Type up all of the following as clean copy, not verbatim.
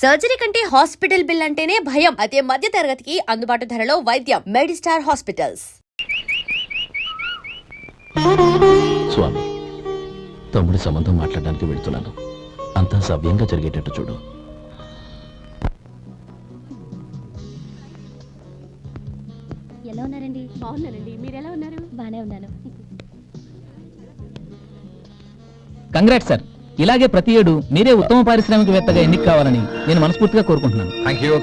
Surgery కంటే hospital bill అంటేనే భయం. అదే మధ్య తరగతికి అందుబాటు ధరలో వైద్యం. Medistar hospitals. స్వామి, తమ్ముడి సంబంధం మాట్లాడడానికి వెళ్తున్నాను. అంతా సవ్యంగా జరిగేటట్టు చూడు. ఎలా ఉన్నారండి? బాగున్నానండి. మీరు ఎలా ఉన్నారు? బానే ఉన్నాను. Congrats sir. ఇలాగే ప్రతి ఏడు మీరే ఉత్తమ పారిశ్రామికవేత్తగా ఎన్నిక కావాలని నేను మనస్ఫూర్తిగా కోరుకుంటున్నాను.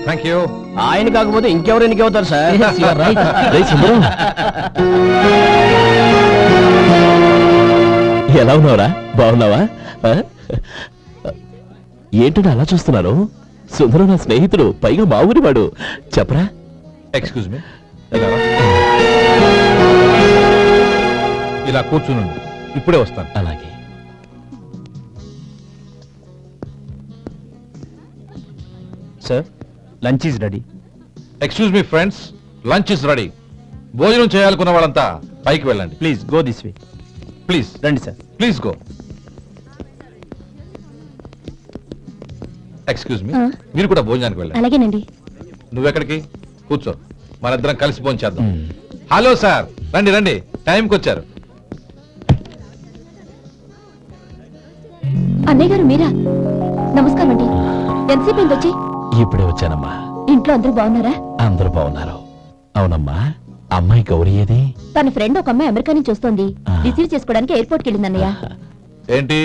Thank you. ఆయన కాకపోతే ఇంకెవరు ఎన్నికవుతారు sir? Yes, you are right. ఎలా ఉన్నావురా? బాగున్నావా? ఏంటంటే అలా చూస్తున్నారు? సుందరం నా స్నేహితుడు, పైగా మా ఊరి వాడు. చెప్పరా? ఎక్స్క్యూజ్ మీ, ఇలా కూర్చుని ఇప్పుడే వస్తాను. అలాగే. Sir, lunch is ready. Excuse me friends, lunch is ready. భోజనం చేయాలనుకున్న వాళ్ళంతా పైకి వెళ్ళండి. Please go this way. Please రండి sir. Please go. Excuse me, మీరు కూడా భోజనానికి వెళ్ళండి. అలాగేనండి. నువ్వెక్కడికి? కూర్చో, మనిద్దరం కలిసి భోజనం చేద్దాం. హలో సార్, రండి రండి, టైంకి వచ్చారు. అన్నయ్య గారు మీరా? నమస్కారం అండి. ఎంతసేపు అయింది వచ్చి? ఇప్పుడే వచ్చానమ్మా. ఇంట్లో అందరూ బాగున్నారా? అందరూ బాగున్నారు. అవునమ్మా, అమ్మాయి గౌరీ ఏది? తన ఫ్రెండ్ ఒక అమ్మాయి అమెరికా నుంచి వస్తోంది. రిసీవ్ చేసుకోవడానికి ఎయిర్పోర్ట్కి వెళ్ళింది అన్నయ్య. ఏంటి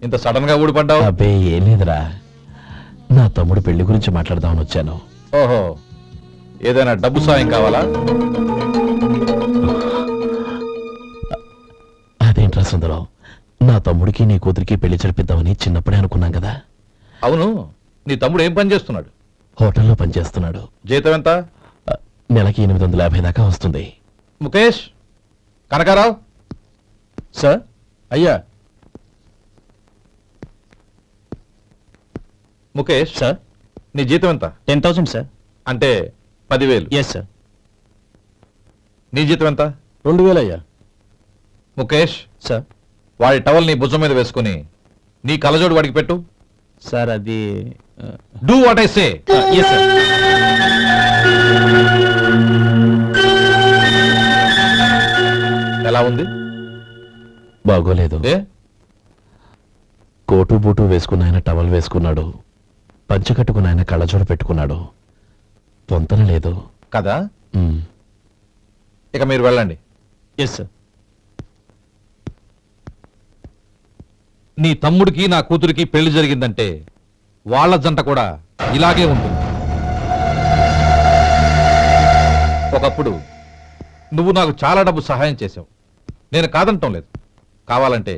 ఇంత సడన్ గా ఊడిపడ్డావు? అబ్బే ఏం లేదురా, నా తమ్ముడు పెళ్లి గురించి మాట్లాడదామని వచ్చాను. ఓహో, ఏదైనా డబ్బు సాయం కావాలా? అదేంట్రా సుందరం, నా తమ్ముడికి నీ కూతురికి పెళ్లి జరిపిద్దామని చిన్నప్పుడే అనుకున్నాం కదా. అవును, నీ తమ్ముడు ఏం పని చేస్తున్నాడు? హోటల్లో పనిచేస్తున్నాడు. జీతం ఎంత? నెలకి 850 దాకా వస్తుంది. ముఖేష్, కనకారావు. సార్. అయ్యా ముఖేష్, సార్. నీ జీతం ఎంత? 10,000 సార్. అంటే 10,000. Yes sir. నీ జీతం ఎంత? 2,000 అయ్యా. ముఖేష్, సార్. వాడి టవల్ నీ భుజం మీద వేసుకుని నీ కలజోడు వాడికి పెట్టు. సార్ అది do what I say. Yes sir. ఎలా ఉంది? బాగోలేదు. ఏ? కోటు బూటు వేసుకున్న ఆయన టవల్ వేసుకున్నాడు, పంచ కట్టుకున్న ఆయన కళ్ళజోడు పెట్టుకున్నాడు. పొంతన లేదు కదా. ఉమ్. ఇక మీరు వెళ్ళండి. Yes sir. నీ తమ్ముడికి నా కూతురికి పెళ్లి జరిగిందంటే వాళ్ళ జంట కూడా ఇలాగే ఉంటుంది. ఒకప్పుడు నువ్వు నాకు చాలా డబ్బు సహాయం చేశావు, నేను కాదంటం లేదు. కావాలంటే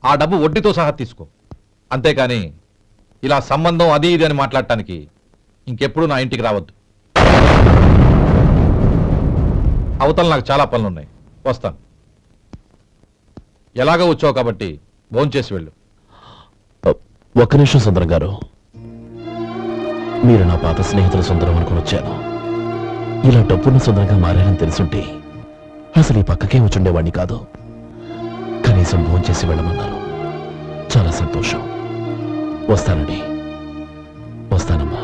ఆ డబ్బు వడ్డీతో సహా తీసుకో. అంతేకాని ఇలా సంబంధం అది ఇది అని మాట్లాడటానికి ఇంకెప్పుడు నా ఇంటికి రావద్దు. అవతల నాకు చాలా పనులున్నాయి, వస్తాను. ఎలాగో వచ్చావు కాబట్టి భోంచేసి వెళ్ళు. ఒక్క నిమిషం సుందరం గారు, మీరు నా పాత స్నేహితుల సుందరం అనుకుని వచ్చాను. ఇలా డబ్బున్న సుందరంగా మారారని తెలుసుంటే అసలు ఈ పక్కకే వచ్చుండేవాడిని కాదు. కనీసం భోంచేసి వెళ్ళమన్నారు, చాలా సంతోషం. వస్తానండి. వస్తానమ్మా.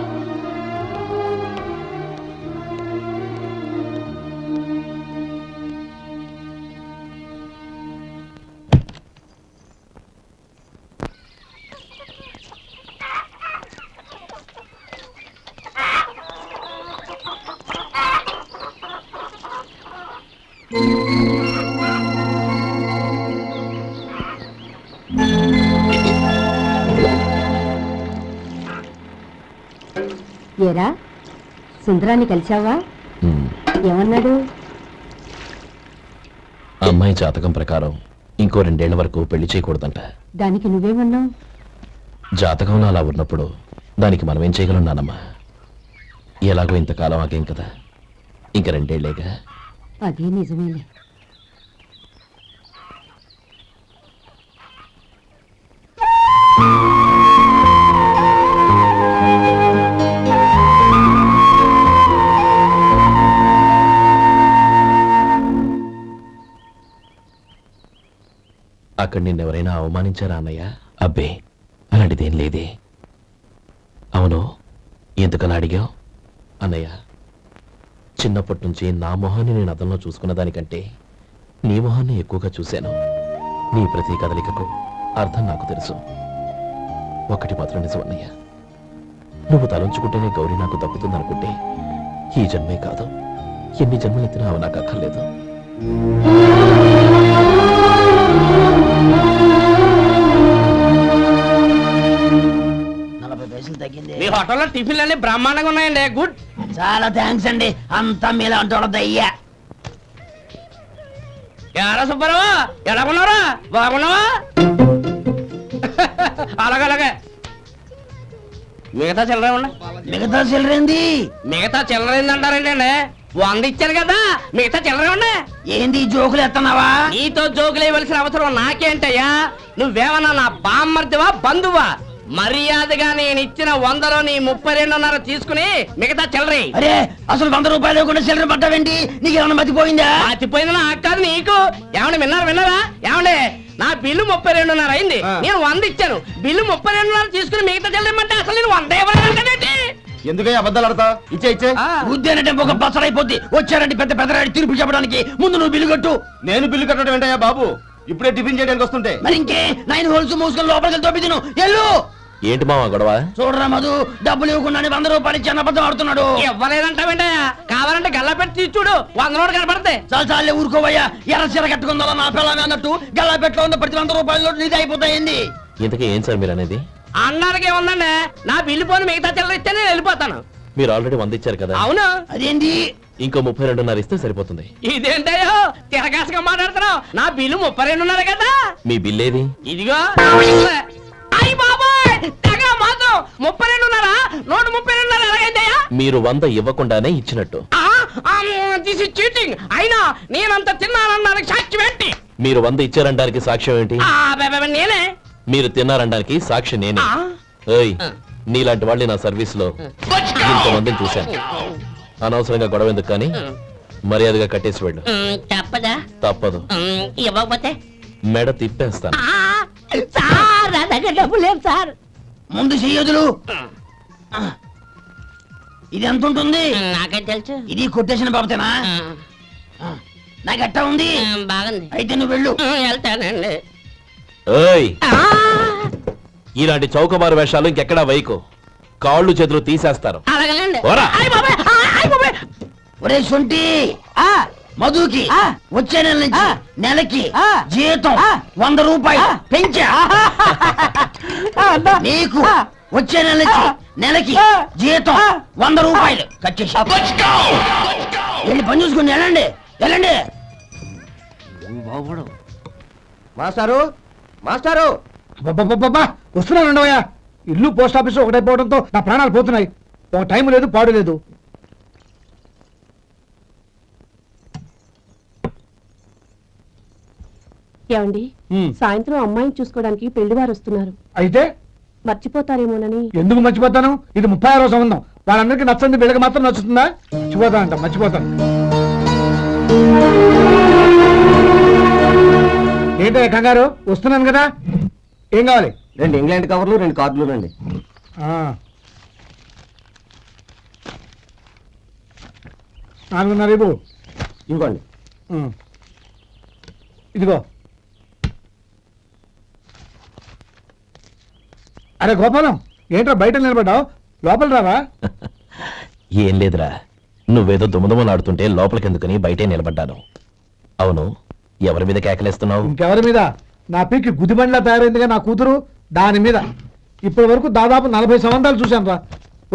ఏరా, సుందరాన్ని కలిశావా? ఏమన్నాడు? అమ్మాయి జాతకం ప్రకారం ఇంకో 2 ఏళ్ల వరకు పెళ్లి చేయకూడదంట. దానికి నువ్వేమన్నావు? జాతకంలో అలా ఉన్నప్పుడు దానికి మనం ఏం చేయగలం నానమ్మా? ఎలాగో ఇంతకాలం ఆగేం కదా, ఇంక 2 ఏళ్లేగా. అదే నిజమేలే. అక్కడ నిన్నెవరైనా అవమానించారా అన్నయ్య? అబ్బే, అలాంటిదేం లేదే. అవును, ఎందుకలా అడిగావు? అన్నయ్య, చిన్నప్పటి నుంచి నా మొహాన్ని నేను అద్దంలో చూసుకున్న దానికంటే నీ మొహాన్ని ఎక్కువగా చూశాను. నీ ప్రతి కదలికకు అర్థం నాకు తెలుసు. ఒకటి మాత్రం నిజం అన్నయ్య, నువ్వు తలంచుకుంటేనే గౌరీ నాకు దక్కుతుందనుకుంటే ఈ జన్మే కాదు, ఎన్ని జన్మలెత్తినా అవి నాకు అక్కర్లేదు. మీ హోటల్లో టిఫిన్లు అన్ని బ్రహ్మాండంగా ఉన్నాయండి. గుడ్. చాలా థ్యాంక్స్ అండి. అంతా మీలా అంటాడు అయ్యా. ఎలా సుబ్బారావు, ఎలా ఉన్నారా? బాగున్నావా? అలాగే మిగతా చిల్లర ఉన్నా. మిగతా చిల్లరేంది? మిగతా చిల్లరేంది అంటారండి అండి. 100 ఇచ్చారు కదా, మిగతా చిల్లరే ఉన్నా. ఏంది జోకులు ఎత్తన్నావా? నీతో జోకులు వేయవలసిన అవసరం నాకేంటయ్యా? నువ్వేమన్నా నా బామ్మర్దివా, బంధువా? మర్యాదగా నేను ఇచ్చిన 100లో నీ 32.5 తీసుకుని మిగతా చిల్లరి. అరే, అసలు 100 రూపాయలు కూడా చిల్లర పట్టావేంటి? నీకు ఏమన్నా మతిపోయిందా? మతిపోయిందా? నాకు కాదు, నీకు. ఏమండి విన్నారా? ఏమండి, నా బిల్లు 32.5 అయింది. నేను 100 ఇచ్చాను. బిల్లు 32.5 తీసుకుని మిగతా చిల్లరమంటే అసలు నేను 100 ఇవ్వాలంటే ఎందుకయ్యా అబద్ధాలు ఆడతా? ఇచ్చే ఉద్యానంటే ఒక బసరైపోద్ది. వచ్చారంటే పెద్ద పెద్దరాడి తీర్పు చెప్పడానికి ముందు నువ్వు బిల్లు కట్టు. నేను బిల్లు కట్టడం ఏంటయ్యా బాబు? ఇప్పుడే టిఫిన్ చేయడానికి వస్తుంటే. మరి ఇంకే 9 హోల్స్ మూసుకొని లోపలికి తోపి తిను. ఎల్లు. ఏంటి మావా గొడవ? చూడరా మధు, డబ్బులు ఇవ్వకుండా 100 రూపాయలు ఇచ్చి అబద్ధం ఆడుతున్నాడు. ఇవ్వలేదంటావేంటయ్యా? కావాలంటే గల్లా పెట్టి తీర్చుడు, 100 నోటు కనపడతాయి. చాలే ఊరుకోవయ్యా. ఎర్ర చీర కట్టుకుందా నా పిల్లమే అన్నట్టు గల్లా పెట్టులో ఉన్న ప్రతి 100 రూపాయలు నీది అయిపోతాయింది. ఇంతకీ ఏం సార్ మీరు అనేది? అన్నానికి ఏముందండి, నా బిల్లు పోని మిగతా చిల్లర ఇస్తే నేను వెళ్ళిపోతాను. మీరు ఆల్రెడీ 100 ఇచ్చారు కదా. అవును. అదేంటి? ఇంకో 32.5 ఇస్తే సరిపోతుంది. ఇదేంటయ్యో తిరగాసుగా మాట్లాడుతున్నావు? నా బిల్లు 32.5 కదా. మీ బిల్ ఏది? ఇదిగో. అయ్య బాబాయ్, తెగ మాత్రం 32.5 నోటు 32.5 ఎలాగైందయ్యా? మీరు 100 ఇవ్వకుండానే ఇచ్చినట్టు. This is cheating. అయినా నేనంత తిన్నానన్నానికి సాక్ష్యం ఏంటి? మీరు 100 ఇచ్చారనడానికి సాక్ష్యం ఏంటి? నేనే. మీరు తిన్నారనడానికి సాక్షి నేనే. ఏయ్, నీలాంటి వాళ్ళని నా సర్వీస్ లో ఇంతమందిని చూశాను. అనవసరంగా గొడవ ఎందుకు కానీ మర్యాదగా కట్టేసి వెళ్ళు. తప్పదా? తప్పదు. ఇవ్వకపోతే మెడ తిప్పేస్తాను. సార్, నా దగ్గర డబ్బు లేదు సార్. ముందు చెయ్యదులు. ఇది ఎంత ఉంటుంది? నాకే తెలుసు. ఇది కొట్టేసిన బాబతేనా? నాకు ఎట్టా ఉంది? బాగుంది. అయితే నువ్వు వెళ్ళు. వెళ్తానండి. ఏయ్, ఇలాంటి చౌకబారు వేషాలు ఇంకెక్కడా వైకు. కాళ్ళు చేతులు తీసేస్తారు. అలాగేనండి. ఓరా. ఒరే సొంటి, మధుకి వచ్చే నెల నుంచి నెలకి జీతం 100 రూపాయలు పెంచా. నీకు వచ్చే నెల నుంచి నెలకి జీతం 100 రూపాయలు కట్ చేసి వెళ్ళి పని చూసుకుని వెళ్ళండి. మాస్టారు, మాస్టారు, వస్తున్నాను ఉండవయ్యా. ఇల్లు పోస్ట్ ఆఫీసు ఒకటైపోవడంతో నా ప్రాణాలు పోతున్నాయి. ఒక టైం లేదు, పాడు లేదు. ఏమండి, సాయంత్రం అమ్మాయిని చూసుకోవడానికి పెళ్లివారు వస్తున్నారు. అయితే మర్చిపోతారేమోనని. ఎందుకు మర్చిపోతాను? ఇది 36వ సంబంధం. వాళ్ళందరికీ నచ్చంది వీళ్ళకి మాత్రం నచ్చుతుందా? మర్చిపోతాను. ఏంటో కంగారు? వస్తున్నాను కదా. ఏం కావాలి? 2 ఇంగ్లాండ్ కవర్లు, 2 కార్డులు రండి. ఆ. 4:30 ఇవ్వు. ఇవ్వండి. ఇదిగో. అరే గోపాలం, ఏంట్రా బయట నిలబడ్డావు? లోపల రావా? ఏం లేదురా, నువ్వేదో దుమదుమలాడుతుంటే లోపలికెందుకని బయటే నిలబడ్డాను. అవును, ఎవరి మీద కేకలేస్తున్నావు? ఇంకెవరి మీద? నా పీకి గుదిబండ్లా తయారైందిగా నా కూతురు, దాని మీద. ఇప్పటి వరకు దాదాపు 40 సంవత్సరాలు చూశాను రా.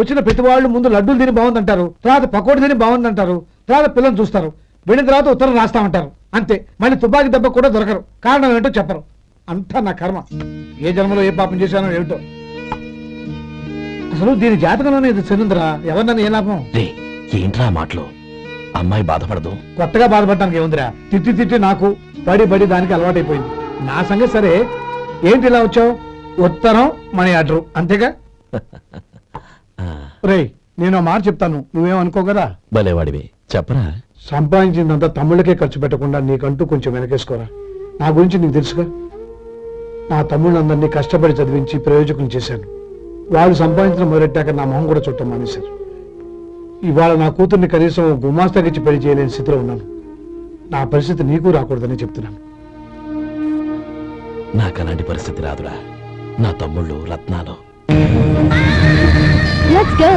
వచ్చిన ప్రతి వాళ్ళు ముందు లడ్డూలు తిని బాగుందంటారు, తర్వాత పకోడి తిని బాగుందంటారు, తర్వాత పిల్లలు చూస్తారు, వెళ్ళిన తర్వాత ఉత్తరం రాస్తామంటారు. అంతే. మళ్ళీ తుపాకి దెబ్బ కూడా దొరకరు. కారణం ఏంటో చెప్పరు. అంతా నా కర్మ. ఏ జన్మలో ఏ పాపం చేశానో ఏమిటో. అసలు దీని జాతకంలోనే ఇది చెందుందిరా. ఎవరినని ఏ లాభం? రే, ఏంట్రా మాటలు? అమ్మాయి బాధపడదు. కొత్తగా బాధపడటానికి ఏముందిరా? తిట్టి నాకు బడి దానికి అలవాటైపోయింది. నా సంగతి సరే, ఏంటి ఇలా వచ్చావు? ఉత్తరం, మనీ ఆర్డర్, అంతేగా? రేయ్, నేను మాట చెప్తాను, నువ్వేమనుకో కదా. భలేవాడివి, చెప్పరా. సంపాదించిందంతా తమ్ముళ్ళకే ఖర్చు పెట్టకుండా నీకంటూ కొంచెం వెనకేసుకోరా. నా గురించి నీకు తెలుసుగా. నా తమ్ముళ్ళందరినీ కష్టపడి చదివించి ప్రయోజకులు చేశాను. వాళ్ళు సంపాదించడం మొదలెట్టాక నా మొహం కూడా చుట్టం మానేశారు. ఇవాళ నా కూతుర్ని కనీసం గుమాస్తాకిచ్చి పెళ్లి చేయలేని స్థితిలో ఉన్నాను. నా పరిస్థితి నీకు రాకూడదని చెప్తున్నాను. నాకు అలాంటి పరిస్థితి రాదురా. నా తమ్ముళ్ళు రత్నాలు. Let's go.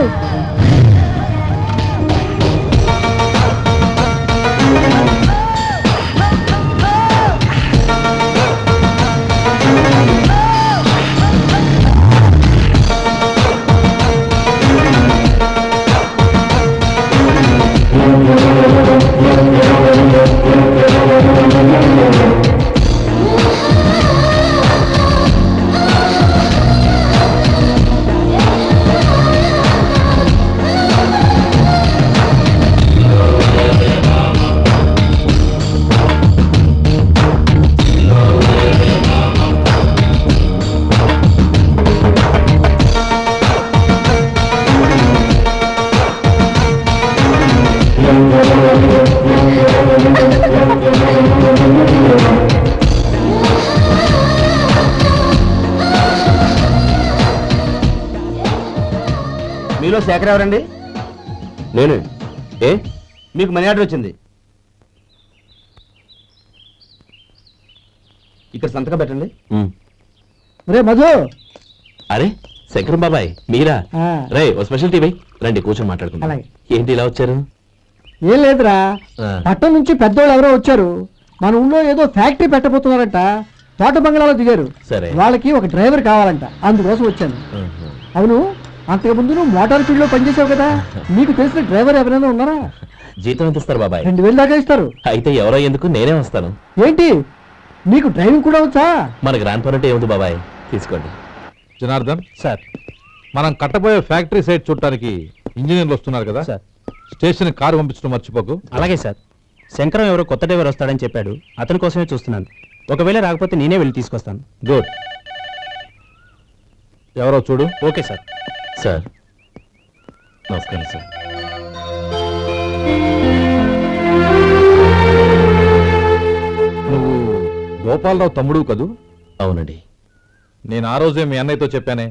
మీలో శేఖర్ ఎవరండి? నేను ఏ మీకు మనీ ఆర్డర్ వచ్చింది. ఇక్కడ సంతకం పెట్టండి. రే మధు, అరే శంకరం బాబాయ్ మీరా? ఆ. రే ఓ స్పెషల్ టీవీ రండి కూర్చొని మాట్లాడుకుందాం. అలాగే. ఏంటి ఇలా వచ్చారు? ఏం లేదురా, ఆ. పట్టణం నుంచి పెద్దోళ్ళు ఎవరో వచ్చారు. మన ఊళ్ళో ఏదో ఫ్యాక్టరీ పెట్టబోతున్నారంట. తోట బంగ్లాలో దిగారు. సరే. వాళ్ళకి ఒక డ్రైవర్ కావాలంట, అందుకోసం వచ్చాను. ఆహా. అవును, అంతకుముందు నువ్వు మోటార్ ఫీల్డ్ లో పనిచేసావు కదా, నీకు తెలిసిన డ్రైవర్ ఎవరైనా ఉన్నారా? జీతం ఎంత ఇస్తారు బాబాయ్? 2000 దాకా ఇస్తారు. అయితే ఎవరో ఎందుకు నేనే వస్తాను. ఏంటి, నీకు డ్రైవింగ్ కూడా వచ్చా? మన గ్రాండ్ పరంటే ఏముంది బాబాయ్, తీసుకోండి. జనార్దన్ సార్, మనం కట్టబోయే ఫ్యాక్టరీ సైట్ చూడటానికి ఇంజనీర్లు వస్తున్నారు కదా సార్. స్టేషన్ కారు పంపించడం మర్చిపోకు. అలాగే సార్. శంకరం ఎవరో కొత్త డ్రైవర్ వస్తాడని చెప్పాడు, అతని కోసమే చూస్తున్నాను. ఒకవేళ రాకపోతే నేనే వెళ్ళి తీసుకొస్తాను. గుడ్. ఎవరో చూడు. Okay sir. సార్ నమస్కారం సార్. నువ్వు గోపాలరావు తమ్ముడు కదూ? అవునండి. నేను ఆ రోజే మీ అన్నయ్యతో చెప్పానే,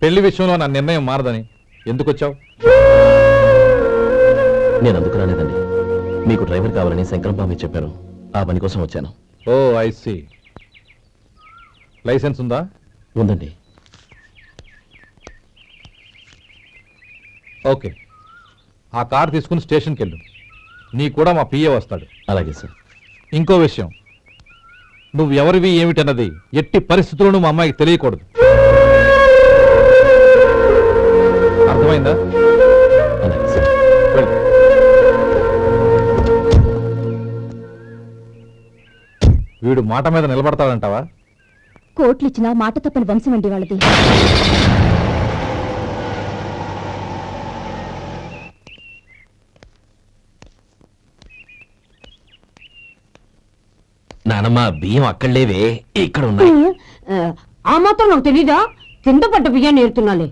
పెళ్లి విషయంలో నా నిర్ణయం మారదని. ఎందుకు వచ్చావు? నేను అందుకు రాలేదండి. మీకు డ్రైవర్ కావాలని శంకరం బాబాయ్ చెప్పారు, ఆ పని కోసం వచ్చాను. ఓ ఐ సీ. లైసెన్స్ ఉందా? ఉందండి. ఓకే, ఆ కార్ తీసుకుని స్టేషన్కి వెళ్ళు. నీ కూడా మా పిఏ వస్తాడు. అలాగే సార్. ఇంకో విషయం, నువ్వు ఎవరివి ఏమిటన్నది ఎట్టి పరిస్థితుల్లోనూ మా అమ్మాయికి తెలియకూడదు. అర్థమైందా? అలాగే సార్. వెళ్ళు. వీడు మాట మీద నిలబడతాడంటావా? కోట్లు ఇచ్చిన మాట తప్పని వంశం అండి వాళ్ళది. నానమ్మ బియ్యం అక్కడ లేవే, ఇక్కడ ఉన్నాయి. ఆ మాత్రం నాకు తెలీదా? కింద పడ్డ బియ్యాన్ని ఏరుతున్నాలే.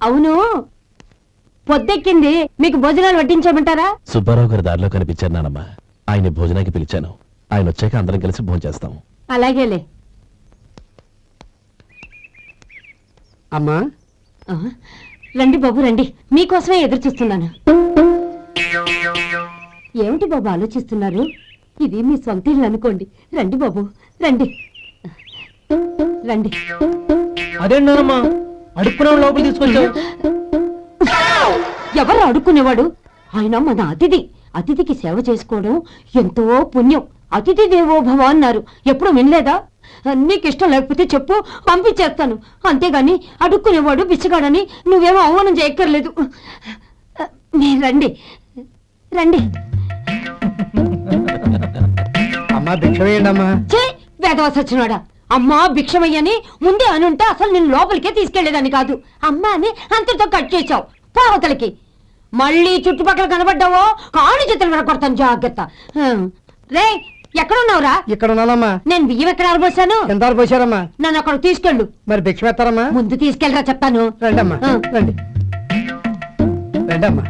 అవును, పొద్దెక్కింది, మీకు భోజనాలు వడ్డించమంటారా? సుబ్బారావు గారి దారిలో కనిపించారు నానమ్మ. ఆయన భోజనానికి పిలిచాను. ఆయన వచ్చాక అందరం కలిసి భోజనం చేస్తాం. అలాగేలే. అమ్మా, ఆ, రండి బాబు రండి, మీకోసమే ఎదురు చూస్తున్నాను. ఏమిటి బాబు ఆలోచిస్తున్నారు? ఇది మీ సొంత ఇల్లు అనుకోండి. రండి బాబు రండి రండి. అదేంటమ్మా అడుక్కునే లోపల తీసుకొచ్చావు? ఎవరు అడుక్కునేవాడు? ఆయన మన అతిథి. అతిథికి సేవ చేసుకోవడం ఎంతో పుణ్యం. అతిథి దేవో భవ అన్నారు, ఎప్పుడు వినలేదా? నీకు ఇష్టం లేకపోతే చెప్పు, పంపించేస్తాను. అంతేగాని అడుక్కునేవాడు బిచ్చగాడని నువ్వేమో అవమానం చేయక్కర్లేదు. మీరు రండి రండి. అమ్మా భిక్ష వేయండి అమ్మా. చే వేదవ సచ్చినాడా, అమ్మా భిక్షమయ్యని ముందే అనుంటే అసలు నేను లోపలికే తీసుకెళ్లేదని కాదు. అమ్మా అని అంతటితో కట్ చేశావు. పావతలకి మళ్ళీ చుట్టుపక్కల కనబడ్డావో కాళ్ళు చేతులు వినకొడతాను, జాగ్రత్త. రే ఎక్కడున్నావురా? ఇక్కడ ఉన్నానమ్మా. నేను బియ్యం ఎక్కడ ఆరబోసాను? ఎంత పోసారమ్మా? నన్ను అక్కడ తీసుకెళ్ళు. మరి భిక్ష పెడతారమ్మా? ముందు తీసుకెళ్ళరా చెప్తాను. రండమ్మా, ఆ. రండి రండమ్మా.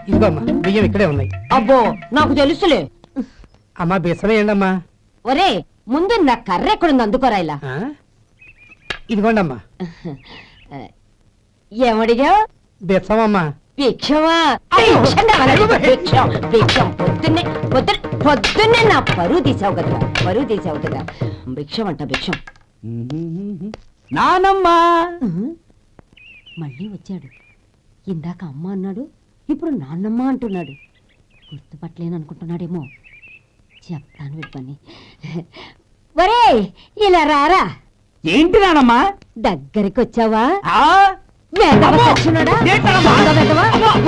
ఇదిగోమ్మా బియ్యం ఇక్కడే ఉన్నాయి. అబ్బో నాకు తెలుసులే. అమ్మా బిస వేయండి అమ్మా. ఒరే ముందు నా కర్ర ఎక్కడుంది అందుకోరా ఇలా. ఇదిగోండి అమ్మా. ఏమడిగా బెచ్చమమ్మా. భిక్షమా? భిక్షం కావాలండి, భిక్షం, భిక్షం. పొద్దున్నే నా పరువు తీసావు కదా భిక్షం అంట భిక్షం. నానమ్మా. మళ్ళీ వచ్చాడు. ఇందాక అమ్మ అన్నాడు, ఇప్పుడు నాన్నమ్మ అంటున్నాడు. గుర్తుపట్టలేననుకుంటున్నాడేమో. చెప్తాను వీడి పని. ఒరే ఇలా రారా. ఏంటి నానమ్మా? దగ్గరికి వచ్చావా? వెధవ సచ్చినోడా? వెధవ.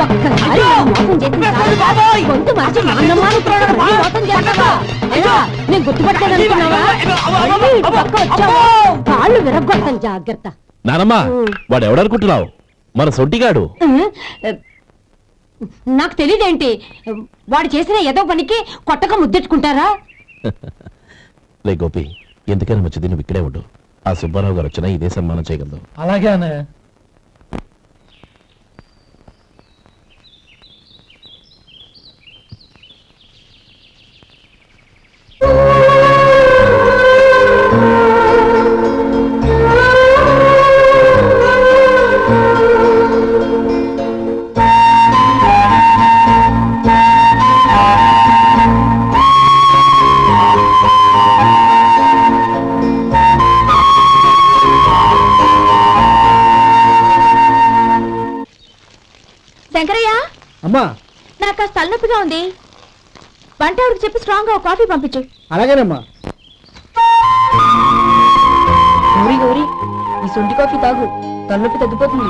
ఒక్కసారి మోసం చేసిన చాలు. గొంతు మార్చి నాన్నమ్మ అనుకున్నాడు, మళ్ళీ మోసం చేస్తావా? ఎలా? నేను గుర్తుపట్టలేదనుకున్నావా? మళ్ళీ ఇటు పక్క వచ్చావా? కాళ్ళు విరగ్గొడతాను, జాగ్రత్త. నానమ్మా వాడు ఎవడనుకుంటున్నావు? మన సొంటిగాడు. నాకు తెలియదేంటి, వాడు చేసిన ఏదో పనికి కొట్టక ముద్దెట్టుకుంటారా? లే గోపి, ఎందుకైనా మంచిది నువ్వు ఇక్కడే ఉండు. ఆ సుబ్బారావు గారు వచ్చినా ఇదే సన్మానం చేయగలదు. అలాగే అన్నయ్య. శంకరయ్య, అమ్మా. నాకు కాస్త తలనొప్పిగా ఉంది. వంట ఆవిడకి చెప్పి స్ట్రాంగ్ గా ఒక కాఫీ పంపించు. అలాగేనమ్మా. గౌరీ గౌరీ, ఈ సొంటి కాఫీ తాగు, తలనొప్పి తగ్గిపోతుంది.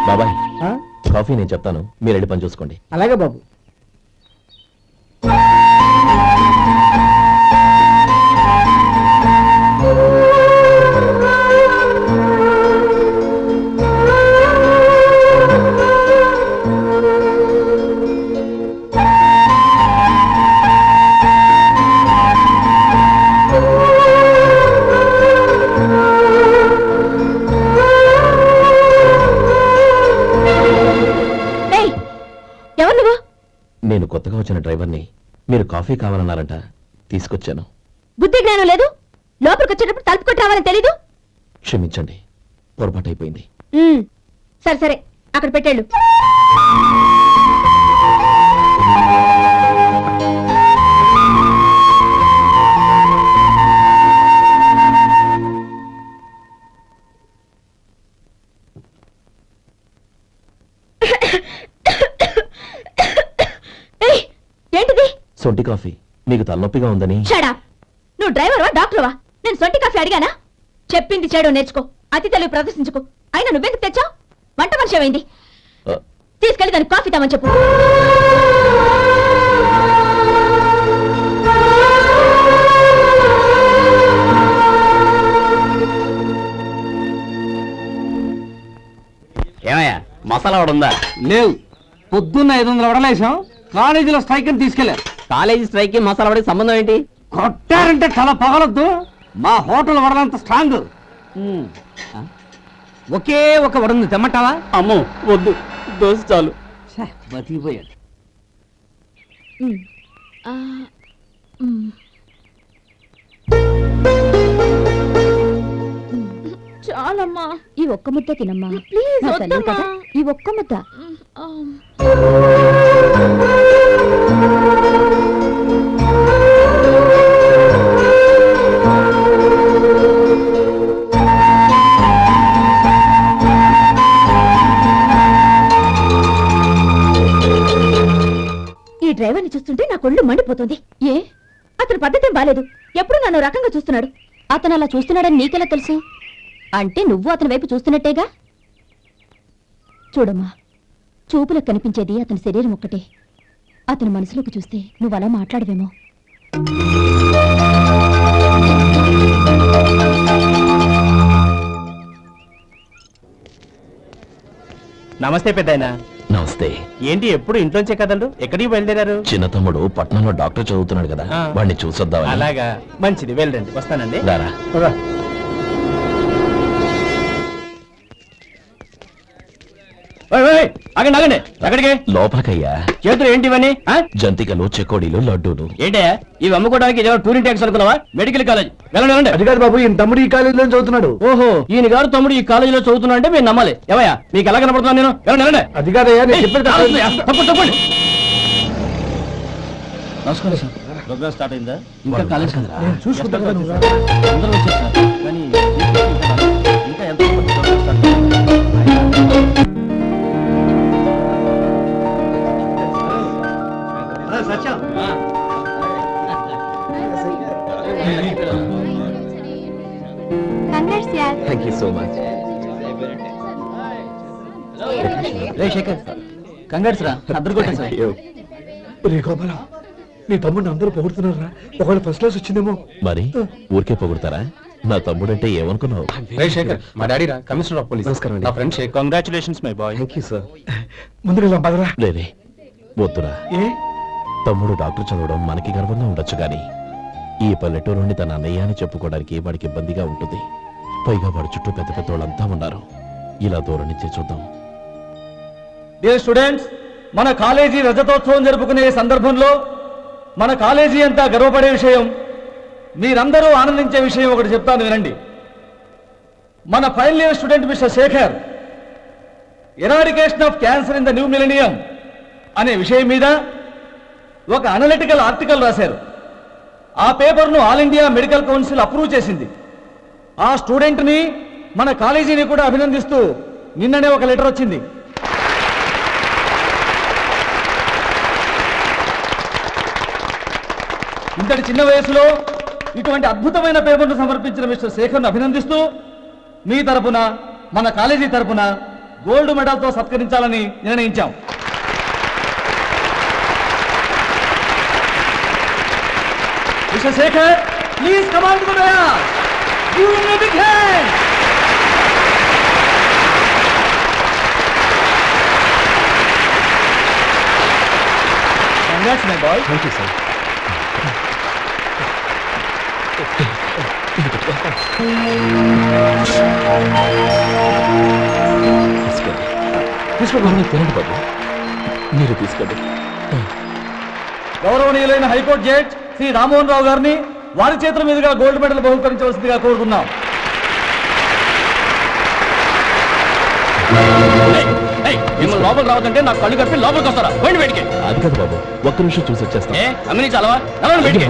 బాబాయ్ ఆ? కాఫీ నేను చెప్తాను, మీరు వెళ్ళి పని చూసుకోండి. అలాగే బాబు. ఎవరు నువ్వు? నేను కొత్తగా వచ్చిన డ్రైవర్ని. మీరు కాఫీ కావాలన్నారంట, తీసుకొచ్చాను. బుద్ధి జ్ఞానం లేదు. లోపలికి వచ్చేటప్పుడు తలుపు కొట్టి రావాలని తెలీదు. క్షమించండి, పొరపాటు అయిపోయింది. సరే సరే, అక్కడ పెట్టేళ్ళు. ఏంటిది? సొంటి కాఫీ. మీకు తలనొప్పిగా ఉందని. షడా, నువ్వు డ్రైవర్వా డాక్టర్వా? నేను సొంటి కాఫీ అడిగానా? చెప్పింది చేయడం నేర్చుకో, అతి తెలివి ప్రదర్శించుకో. అయినా నువ్వెందుకు తెచ్చావు? వంట మనిషి ఏమైంది? తీసుకెళ్ళి దానికి కాఫీ తామని చెప్పు. ఏమయ్యా మసాలా వాడు ఉందా? లేవు. పొద్దున్న 500 వడలేసాం, కాలేజీలో స్ట్రైక్ అని తీసుకెళ్లారు. కాలేజీ స్ట్రైక్ కి మసాలా వాడికి సంబంధం ఏంటి? కొట్టారంటే తల పగలొద్దు. మా హోటల్ వడలంత స్ట్రాంగ్. ఒకే ఒక వడుంది, తెమ్మంటావా? అమ్మో వద్దు, దోశ చాలు. బతికిపోయాడు. చాలమ్మా, ఈ ఒక్క ముద్ద తినమ్మా ప్లీజ్. నా తల్లి కదా, ఈ ఒక్క ముద్ద. ఈ డ్రైవర్ని చూస్తుంటే నా కొళ్ళు మండిపోతుంది. ఏ, అతని పద్ధతి బాలేదు. ఎప్పుడు నన్ను రకంగా చూస్తున్నాడు. అతను అలా చూస్తున్నాడని నీకెలా తెలుసు? అంటే నువ్వు అతని వైపు చూస్తున్నట్టేగా. చూడమ్మా, చూపులకు కనిపించేది అతని శరీరం ఒక్కటే. అతని మనసులోకి చూస్తే నువ్వు అలా మాట్లాడవేమో. నమస్తే పెద్దాయనా. నమస్తే. ఏంటి ఎప్పుడు ఇంట్లోంచే కదండు, ఎక్కడికి బయలుదేరారు? చిన్న తమ్ముడు పట్నంలో డాక్టర్ చదువుతున్నాడు కదా, ఆ. వాడిని చూసొద్దామని. అలాగా, మంచిది, వెళ్ళండి, వస్తానండి. రారా. ఓయ్, ఓయ్, ఆగండి ఆగండి ఎక్కడికి లోపలికయ్యా. చేతులు ఏంటి ఇవన్నీ జంతికలు, చెకోడీలు, లడ్డూలు. ఏంటే ఇవి అమ్ముకోవడానికి ఇదేమో టూరింగ్ ట్యాక్స్ అనుకున్నావా? మెడికల్ కాలేజ్ వెళ్ళండి వెళ్ళండి. అది కాదు బాబు, ఈయన తమ్ముడు ఈ కాలేజీలో చదువుతున్నాడు. ఓహో ఈయన గారు తమ్ముడు ఈ కాలేజీలో చదువుతున్నా అంటే మీరు నమ్మాలి. ఏవయ్యా మీకు ఎలా కనపడుతున్నాను నేను? వెళ్ళండి వెళ్ళండి. అది కాదయ్యా, నేను చెప్పేది కాదు. తప్పండి. నమస్కారం సార్. ప్రోగ్రామ్ స్టార్ట్ అయిందా? ఇంకా కాలేదు సార్. నేను చూసుకుంటాను కదా నువ్వు రా. అందరూ వచ్చారు సార్. కానీ ఇంకా ఎంత ప్రోగ్రామ్ స్టార్ట్ అయింది? Thank you so much. రే శేఖర్, కంగారు రా, అందరు కొట్టారు సార్. రే గోపాలం, నీ తమ్ముడిని అందరూ పొగుడుతున్నారా? ఒకవేళ ఫస్ట్ క్లాస్ వచ్చిందేమో. మరి ఊరికే పొగుడతారా? నా తమ్ముడంటే ఏమనుకున్నావు? శేఖర్ మా డాడీ రా, కమిషనర్ ఆఫ్ పోలీస్. నమస్కారం అండి. నా friend Shekhar. Congratulations my boy. Thank you sir. ముందుకు పదరా. లేదే వద్దురా. ఏ తమ్ముడు డాక్టర్ చదవడం మనకి గర్వంగా ఉండొచ్చు కానీ ఈ పల్లెటూరు నుండి తన అన్నయ్య అని చెప్పుకోవడానికి వాడికి ఇబ్బందిగా ఉంటుంది. పైగా వాడి చుట్టూ పెద్ద పెద్ద వాళ్ళంతా ఉన్నారు. ఇలా దూరం నుంచి చూద్దాం. డియర్ స్టూడెంట్స్, మన కాలేజీ రజతోత్సవం జరుపుకునే సందర్భంలో మన కాలేజీ అంతా గర్వపడే విషయం, మీరందరూ ఆనందించే విషయం ఒకటి చెప్తాను వినండి. మన final year student mister Shekhar eradication of cancer in the new millennium అనే విషయం మీద ఒక అనలిటికల్ ఆర్టికల్ రాశారు. ఆ పేపర్ను all India medical council approve చేసింది. ఆ స్టూడెంట్ని మన కాలేజీని కూడా అభినందిస్తూ నిన్ననే ఒక లెటర్ వచ్చింది. ఇంతటి చిన్న వయసులో ఇటువంటి అద్భుతమైన పేపర్ను సమర్పించిన మిస్టర్ శేఖర్ను అభినందిస్తూ మీ తరపున మన కాలేజీ తరపున గోల్డ్ మెడల్తో సత్కరించాలని నిర్ణయించాం. Mister Shekhar, please come on to the dais. Give him a big hand. Congrats my boy. Thank you sir. తీసుకోండి తినండి బాబు, మీరు తీసుకోండి. గౌరవనీయులైన హైకోర్టు జడ్జ్ శ్రీ రామ్మోహన్ రావు గారిని వారి చేతుల మీదుగా గోల్డ్ మెడల్ బహుకరించవలసిందిగా కోరుతున్నాం. మిమ్మల్ని లోపలికి రావద్దంటే నాకు కళ్ళు కప్పి లోపలికి వస్తారా? పోయింది బయటికి. అది కాదు బాబు, ఒక్క నిమిషం చూసి వచ్చేస్తాం. అమ్మిని చాలవా? నడవండి బయటికి.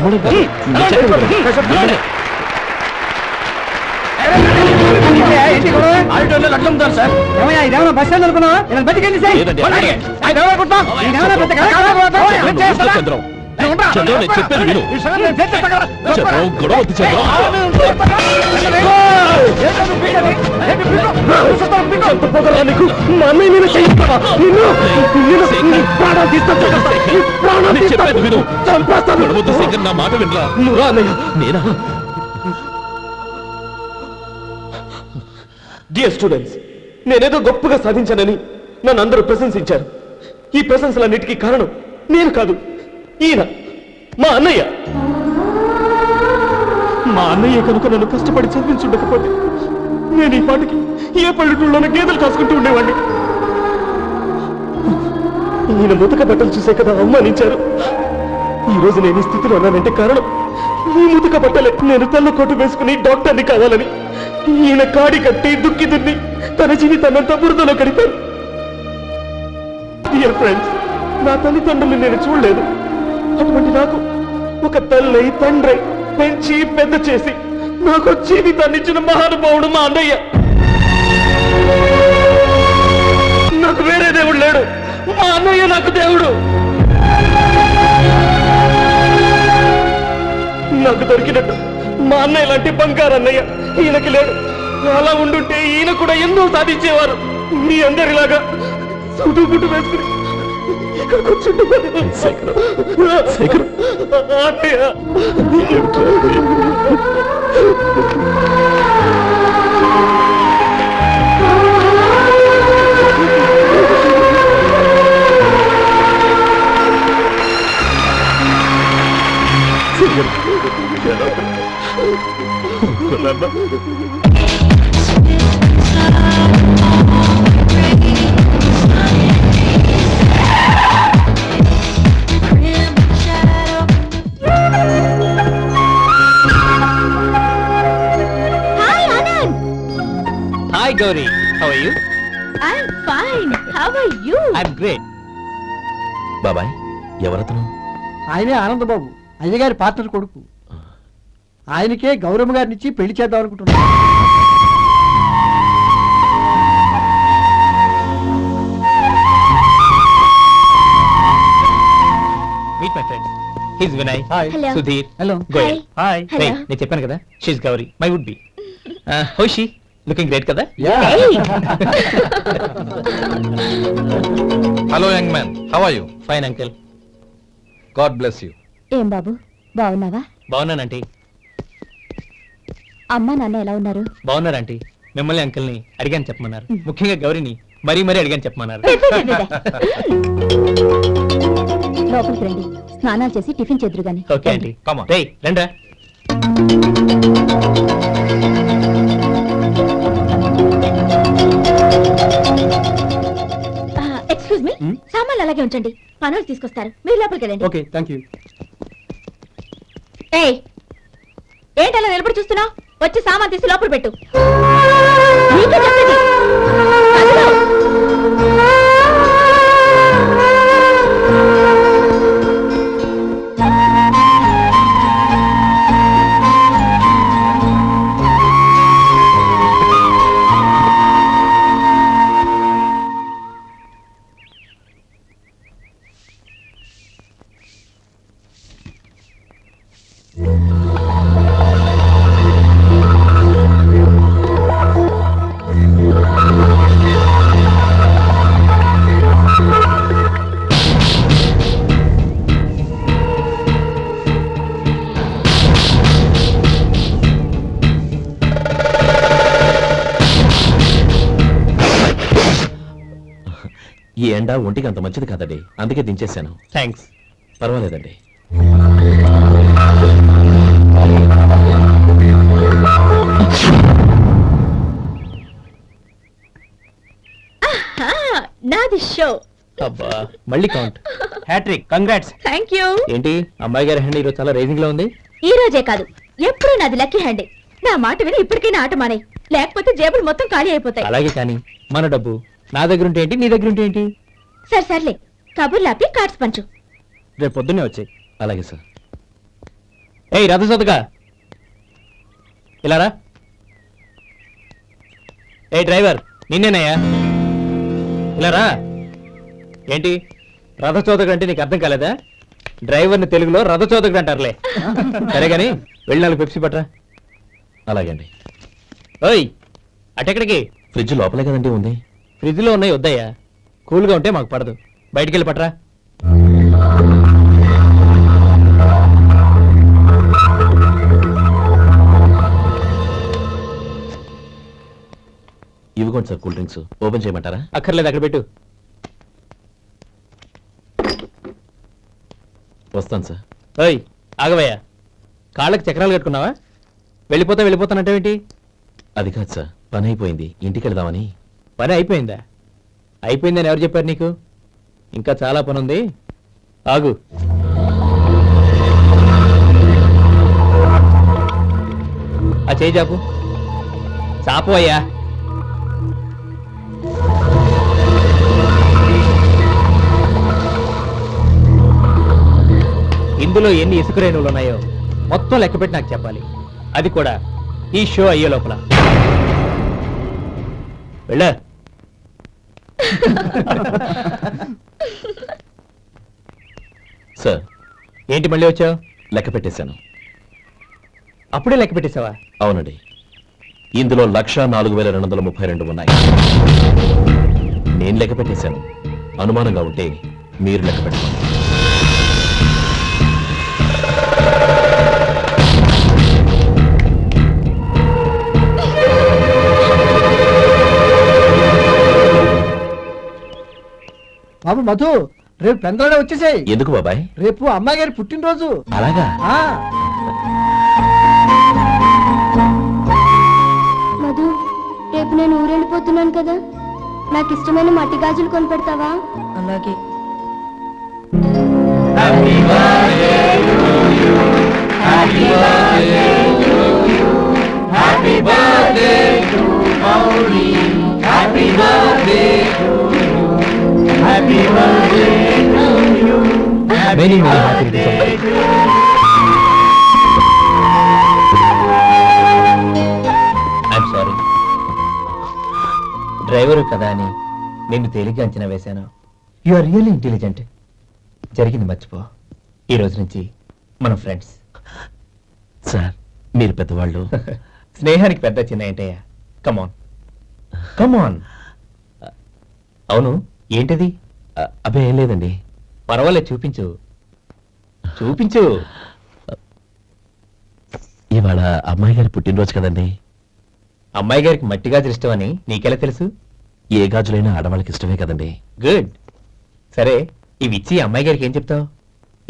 ఆడిటోర్లో లడ్లు అమ్ముతారు సార్. ఇదేమన్నా బస్ స్టాండ్ అనుకున్నావా? బతికెళ్ళి లేదండి. చంద్రం, చంద్రం, నేను చెప్పేది విను. చంద్రం, గొడవ వద్దు చంద్రం. నీకు మా అన్నయ్య మీద చేయిస్తావా? నేను చెప్పేది విను. గొడవ వద్దు శేఖర్, నా మాట వినరా. నువ్వు రా అన్నయ్య. నేనా? డియర్ స్టూడెంట్స్, నేనేదో గొప్పగా సాధించానని నన్ను అందరూ ప్రశంసించారు. ఈ ప్రశంసలన్నిటికీ కారణం నేను కాదు, ఈయన మా అన్నయ్య. మా అన్నయ్య కనుక నన్ను కష్టపడి చదివించుండకపోతే నేను ఈ పాటికి ఏ పల్లెటూళ్ళలోనే గేదెలు కాసుకుంటూ ఉండేవాడిని. ఈయన ముతక బట్టలు చూసే కదా అవమానించారు. ఈ రోజు నేను ఈ స్థితిలో ఉన్నానంటే కారణం ఈ ముతక బట్టలే. నేను తెల్ల కోటు వేసుకుని డాక్టర్ని కావాలని ఈయన కాడి కట్టి దుక్కి దున్ని తన జీవితాన్నంతా బురదలో గడిపారు. డియర్ ఫ్రెండ్స్, నా తల్లిదండ్రులు నేను చూడలేదు. అటువంటి నాకు ఒక తల్లి తండ్రి పెంచి పెద్ద చేసి నాకు జీవితాన్ని ఇచ్చిన మహానుభావుడు మా అన్నయ్య. నాకు వేరే దేవుడు లేడు, మా అన్నయ్య నాకు దేవుడు. నాకు దొరికినట్టు మా అన్నయ్య లాంటి బంగారు అన్నయ్య ఈయనకి లేడు. అలా ఉండుంటే ఈయన కూడా ఎన్నో సాధించేవారు. మీ అందరిలాగా సుడుగుడ్డు వేసుకుని ఇక్కడ కూర్చుంటున్నాను. అన్నయ్య, Gauri, how are you? I'm fine. How are you? I'm great. బాబాయ్ ఎవరతను? ఆయనే ఆనందబాబు, అయ్యగారి పార్ట్నర్ కొడుకు. ఆయనకే గౌరమ్మ గారినిచ్చి పెళ్లి చేద్దాం అనుకుంటున్నాను. Meet my friend. His Vinay. Hi. Hello. Sudheer. Hello. Goyal. Hi. Hello. నేను చెప్పాను కదా, she's Gauri, my would be. How's she looking great కదా? Hello young man, how are you? Fine uncle. God bless you. ఏం బాబు, బాగున్నావా? బాగున్నానంటీ. అమ్మా నాన్న ఎలా ఉన్నారు? బాగున్నారంటీ. మిమ్మల్ని అంకిల్ని అడిగాను చెప్పమన్నారు. ముఖ్యంగా గౌరీని మరీ మరీ అడిగాను చెప్పమన్నారు. లోపలికి రండి, స్నానాలు చేసి టిఫిన్ చేదురు గాని. Okay aunty. Come on. రేయ్ రండ్రా. ఎక్స్క్యూజ్ మీ, సామాన్లు అలాగే ఉంచండి, పనులు తీసుకొస్తారు. మీరు లోపలికి వెళ్ళండి. Okay, thank you. ఏయ్, ఏంటలా నిలబడి చూస్తున్నావు? వచ్చి సామాన్ తీసి లోపల పెట్టు. నీకే చెప్పేది. కదలు. ఈ ఎండ ఒంటికి అంత మంచిది కాదండి, అందుకే దించేశాను. థ్యాంక్స్. పర్వాలేదండి. నాది షో. అబ్బా మళ్ళీ count. Hat trick, congrats. Thank you. ఏంటి అమ్మాయి గారి హ్యాండ్ ఈరోజు చాలా రైజింగ్ లో ఉంది. ఈ రోజే కాదు, ఎప్పుడూ నాది లక్కీ హ్యాండే. నా మాట విని ఇప్పటికైనా ఆట మానే, లేకపోతే జేబులు మొత్తం ఖాళీ అయిపోతాయి. అలాగే కానీ మన డబ్బు నా దగ్గర ఉంటే ఏంటి, నీ దగ్గర ఉంటే ఏంటి? సర్లే, కబుర్లు ఆపి కార్డ్స్ పంచు. రేపు పొద్దున్నే వచ్చాయి. అలాగే సార్. ఏయ్ రథసోదగా, ఇలా రా. ఏ డ్రైవర్, నిన్నేనయ్యా, ఇలా రా. ఏంటి రథచోదకుడు అంటే నీకు అర్థం కాలేదా? డ్రైవర్ని తెలుగులో రథచోదకుడు అంటారులే. సరే గాని వెళ్ళి 4 పెప్సీ పట్రా. అలాగే అండి. ఓయ్ అటెక్కడికి? ఫ్రిడ్జ్ లోపలే కదండి ఉంది. ఫ్రిడ్జ్ లో ఉన్నాయి, వద్దయ్యా. కూల్గా ఉంటే మాకు పడదు. బయటికి వెళ్ళి పట్రా. ఇవ్వకోండి సార్ కూల్ డ్రింక్స్. ఓపెన్ చేయమంటారా? అక్కర్లేదు, అక్కడ పెట్టు. వస్తాను సార్. ఓయ్ ఆగవయ్యా, కాళ్ళకి చక్రాలు కట్టుకున్నావా? వెళ్ళిపోతానంటావేంటి? అది కాదు సార్, పని అయిపోయింది, ఇంటికి వెళదామని. పని అయిపోయిందా? అయిపోయిందని ఎవరు చెప్పారు నీకు? ఇంకా చాలా పని ఉంది, ఆగు. ఆ చేయి చాపు. చాపు అయ్యా. ఇందులో ఎన్ని ఇసుక రేణువులు ఉన్నాయో మొత్తం లెక్కపెట్టి నాకు చెప్పాలి. అది కూడా ఈ షో అయ్యే లోపల. వెళ్ళా. సార్ ఏంటి మళ్ళీ వచ్చావు? లెక్క పెట్టేశాను. అప్పుడే లెక్క పెట్టేశావా? అవునండి, ఇందులో 1,04,232 ఉన్నాయి. నేను లెక్క పెట్టేశాను. అనుమానంగా ఉంటే మీరు లెక్క పెట్టుకోండి. బాబు మధు, రేపు పెందలాడే వచ్చేసాయి. ఎందుకు బాబాయ్? రేపు అమ్మాయి గారి పుట్టినరోజు. అలాగా? మధు, రేపు నేను ఊరెళ్ళిపోతున్నాను కదా, నాకు ఇష్టమైన మట్టి గాజులు కొనిపెడతావా? అలాగే. Happy birthday to Maureen. Many many happy returns. I'm sorry, driver కదా అని నిన్ను తేలిగ్గా అంచనా వేశాను. You are really intelligent. జరిగింది మర్చిపో. ఈ రోజు నుంచి మనం ఫ్రెండ్స్. సార్ మీరు పెద్దవాళ్ళు. స్నేహానికి పెద్ద చిన్న ఏంటయ్యా? కమాన్ కమాన్. అవును, ఏంటది? అబ్బే ఏం లేదండి. పర్వాలేదు, చూపించు చూపించు. ఇవాళ అమ్మాయి గారి పుట్టినరోజు కదండి. అమ్మాయి గారికి మట్టి గాజులు ఇష్టమని నీకెలా తెలుసు? ఏ గాజులైనా ఆడవాళ్ళకి ఇష్టమే కదండి. గుడ్. సరే, ఇవి ఇచ్చి అమ్మాయి గారికి ఏం చెప్తావు?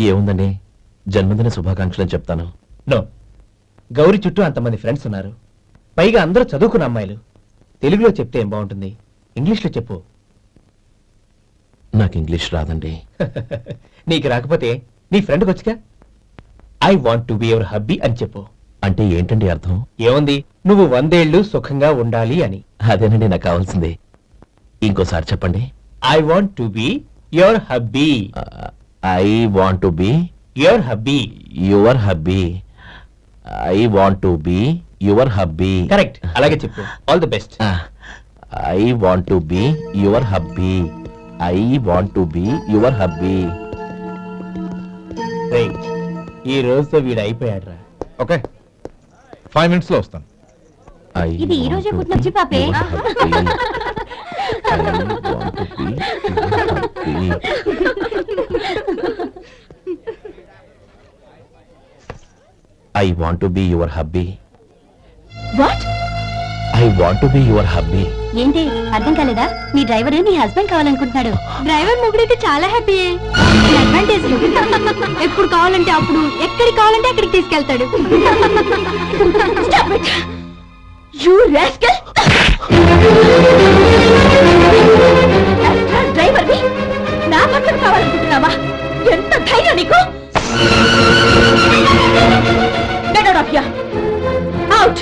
ఏముందండి, జన్మదిన శుభాకాంక్షలు అని చెప్తాను. నో, గౌరీ చుట్టూ అంతమంది ఫ్రెండ్స్ ఉన్నారు, పైగా అందరూ చదువుకున్న అమ్మాయిలు. తెలుగులో చెప్తే ఏం బాగుంటుంది, ఇంగ్లీష్లో చెప్పు. నాకు ఇంగ్లీష్ రాదండి. నీకు రాకపోతే నీ ఫ్రెండ్కి వచ్చిగా I want to be your hubby అని చెప్పు. అంటే ఏంటండి అర్థం? ఏముంది, నువ్వు 100 ఏళ్ళు సుఖంగా ఉండాలి అని. అదేనండి నాకు కావాల్సింది. ఇంకోసారి చెప్పండి. I want to be your hubby. I want to be your hubby. Your hubby. I want to be your hubby. Correct, అలాగే చెప్పు. All the best. I want to be your hubby. I want to be your hubby. ఈ రోజుతో వీడు అయిపోయాడు రా. Okay, 5 minutes లో వస్తాను. ఇది ఈ రోజే పుట్టినొచ్చి పాపే. I want to be your hubby. What? I want to be your hubby. ఏంటి అర్థం కాలేదా? మీ డ్రైవర్ నీ హస్బెండ్ కావాలనుకుంటున్నాడు. డ్రైవర్ మొగుడైతే చాలా హ్యాపీ. అడ్వాంటేజ్ ఎప్పుడు కావాలంటే అప్పుడు, ఎక్కడికి కావాలంటే అక్కడికి తీసుకెళ్తాడు. You rascal! డ్రైవర్ ని నా పక్కన కావాలనుకుంటున్నావా? ఎంత ధైర్యం నీకు! Get out of here! Out!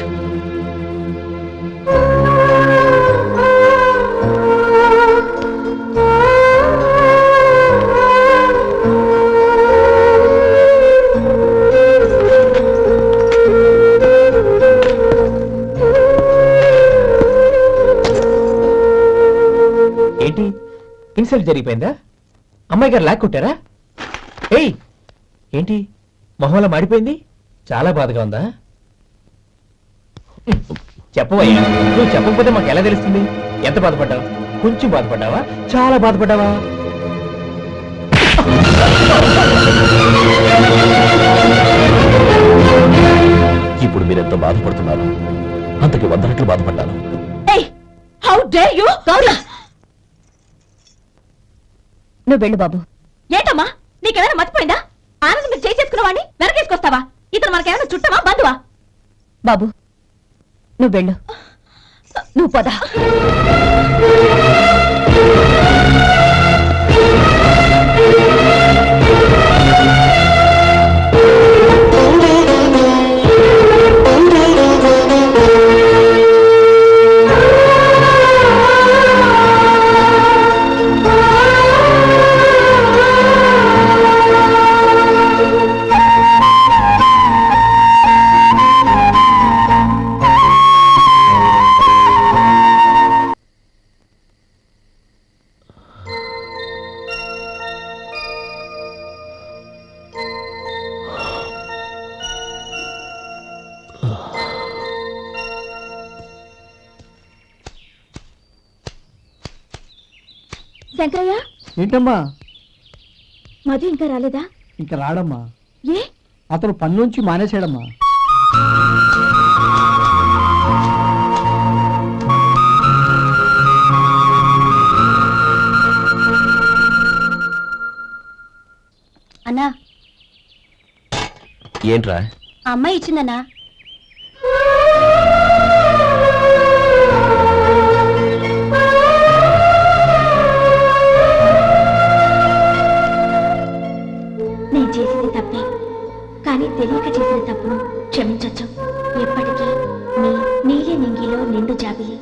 ఏంటి, ఇన్సల్ట్ జరిగిపోయిందా? అమ్మాయి గారు లాక్ కొట్టారా? ఏయ్, ఏంటి మొహంలో మాడిపోయింది? చాలా బాధగా ఉందా? చెప్పవయ్యా, నువ్వు చెప్పకపోతే మాకు ఎలా తెలుస్తుంది? ఎంత బాధపడ్డావు? కొంచెం బాధపడ్డావా? చాలా బాధపడ్డావా? ఇప్పుడు మీరెంత బాధపడుతున్నారు, అంతకి 100 రెట్లు బాధపడ్డాను. How dare you! గౌరీ, నువ్వు వెళ్ళు బాబు. ఏంటమ్మా, నీకేమైనా మర్చిపోయిందా? ఆనందం మీరు చేసేసుకున్న వాడిని వెనకేసుకొస్తావా? ఇతను మనకేమైనా చుట్టమా, బంధువా? బాబు నువ్వు వెళ్ళు, నువ్వు పద. శంకరయ్య, ఏంటమ్మా? మధు ఇంకా రాలేదా? ఇంకా రాడమ్మా. ఏ? అతను పని నుంచి మానేశాడమ్మా. అన్నా, ఏంట్రా? ఆ అమ్మాయి ఇచ్చిందన్నా. నేను చేసింది తప్పే, కానీ తెలియక చేసిన తప్పును క్షమించొచ్చు. ఎప్పటికీ నీ నీలి నింగిలో నిండు జాబిలి.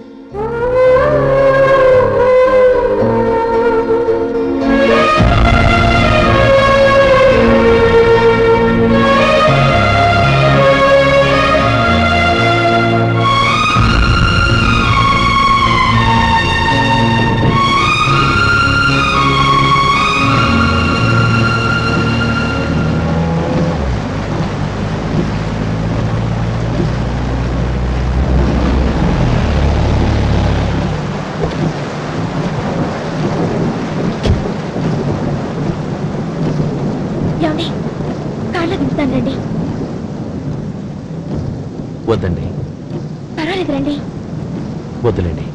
వద్దండి, పర్వాలేదు రండి. వద్దులేండి.